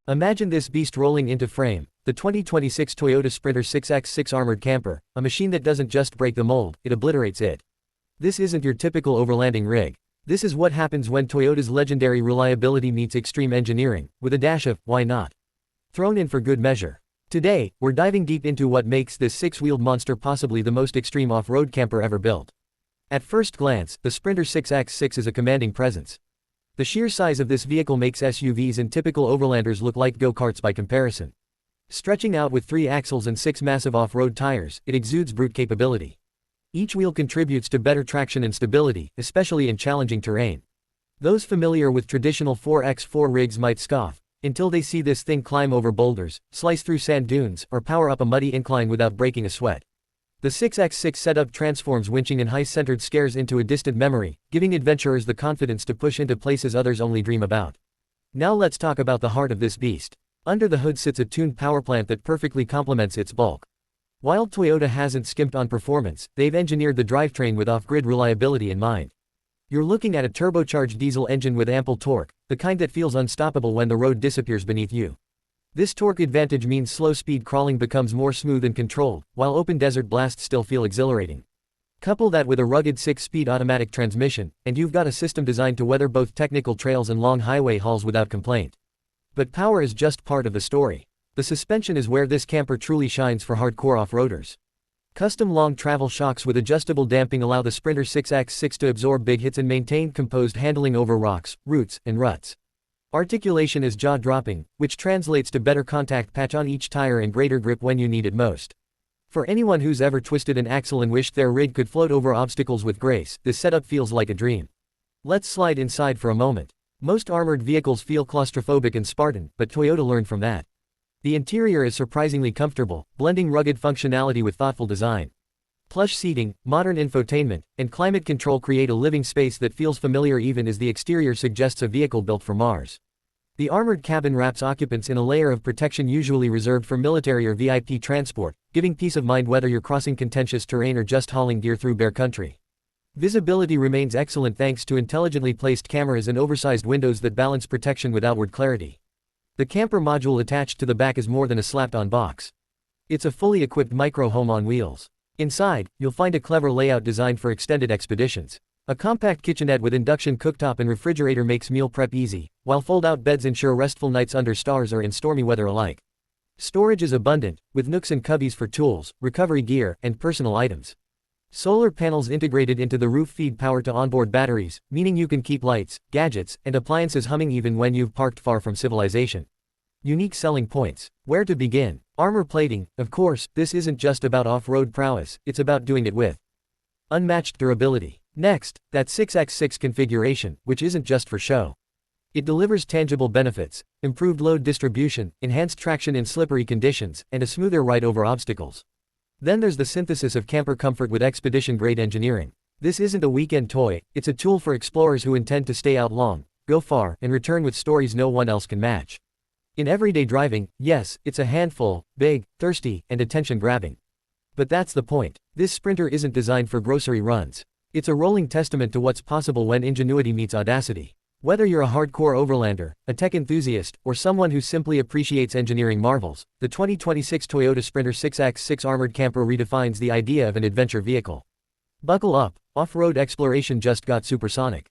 Imagine this beast rolling into frame, the 2026 Toyota Sprinter 6x6 armored camper, a machine that doesn't just break the mold, it obliterates it. This isn't your typical overlanding rig. This is what happens when Toyota's legendary reliability meets extreme engineering, with a dash of, why not, thrown in for good measure. Today, we're diving deep into what makes this six-wheeled monster possibly the most extreme off-road camper ever built. At first glance, the Sprinter 6x6 is a commanding presence. The sheer size of this vehicle makes SUVs and typical overlanders look like go-karts by comparison. Stretching out with 3 axles and 6 massive off-road tires, it exudes brute capability. Each wheel contributes to better traction and stability, especially in challenging terrain. Those familiar with traditional 4x4 rigs might scoff, until they see this thing climb over boulders, slice through sand dunes, or power up a muddy incline without breaking a sweat. The 6x6 setup transforms winching and high-centered scares into a distant memory, giving adventurers the confidence to push into places others only dream about. Now let's talk about the heart of this beast. Under the hood sits a tuned power plant that perfectly complements its bulk. While Toyota hasn't skimped on performance, they've engineered the drivetrain with off-grid reliability in mind. You're looking at a turbocharged diesel engine with ample torque, the kind that feels unstoppable when the road disappears beneath you. This torque advantage means slow-speed crawling becomes more smooth and controlled, while open desert blasts still feel exhilarating. Couple that with a rugged 6-speed automatic transmission, and you've got a system designed to weather both technical trails and long highway hauls without complaint. But power is just part of the story. The suspension is where this camper truly shines for hardcore off-roaders. Custom long travel shocks with adjustable damping allow the Sprinter 6x6 to absorb big hits and maintain composed handling over rocks, roots, and ruts. Articulation is jaw-dropping, which translates to better contact patch on each tire and greater grip when you need it most. For anyone who's ever twisted an axle and wished their rig could float over obstacles with grace, this setup feels like a dream. Let's slide inside for a moment. Most armored vehicles feel claustrophobic and Spartan, but Toyota learned from that. The interior is surprisingly comfortable, blending rugged functionality with thoughtful design. Plush seating, modern infotainment, and climate control create a living space that feels familiar even as the exterior suggests a vehicle built for Mars. The armored cabin wraps occupants in a layer of protection usually reserved for military or VIP transport, giving peace of mind whether you're crossing contentious terrain or just hauling gear through bare country. Visibility remains excellent thanks to intelligently placed cameras and oversized windows that balance protection with outward clarity. The camper module attached to the back is more than a slapped-on box. It's a fully equipped micro-home on wheels. Inside, you'll find a clever layout designed for extended expeditions. A compact kitchenette with induction cooktop and refrigerator makes meal prep easy, while fold-out beds ensure restful nights under stars or in stormy weather alike. Storage is abundant, with nooks and cubbies for tools, recovery gear, and personal items. Solar panels integrated into the roof feed power to onboard batteries, meaning you can keep lights, gadgets, and appliances humming even when you've parked far from civilization. Unique selling points. Where to begin? Armor plating. Of course, this isn't just about off-road prowess, it's about doing it with unmatched durability. Next, that 6x6 configuration, which isn't just for show. It delivers tangible benefits: improved load distribution, enhanced traction in slippery conditions, and a smoother ride over obstacles. Then there's the synthesis of camper comfort with expedition-grade engineering. This isn't a weekend toy, it's a tool for explorers who intend to stay out long, go far, and return with stories no one else can match. In everyday driving, yes, it's a handful, big, thirsty, and attention-grabbing. But that's the point. This Sprinter isn't designed for grocery runs. It's a rolling testament to what's possible when ingenuity meets audacity. Whether you're a hardcore overlander, a tech enthusiast, or someone who simply appreciates engineering marvels, the 2026 Toyota Sprinter 6x6 armored camper redefines the idea of an adventure vehicle. Buckle up, off-road exploration just got supersonic.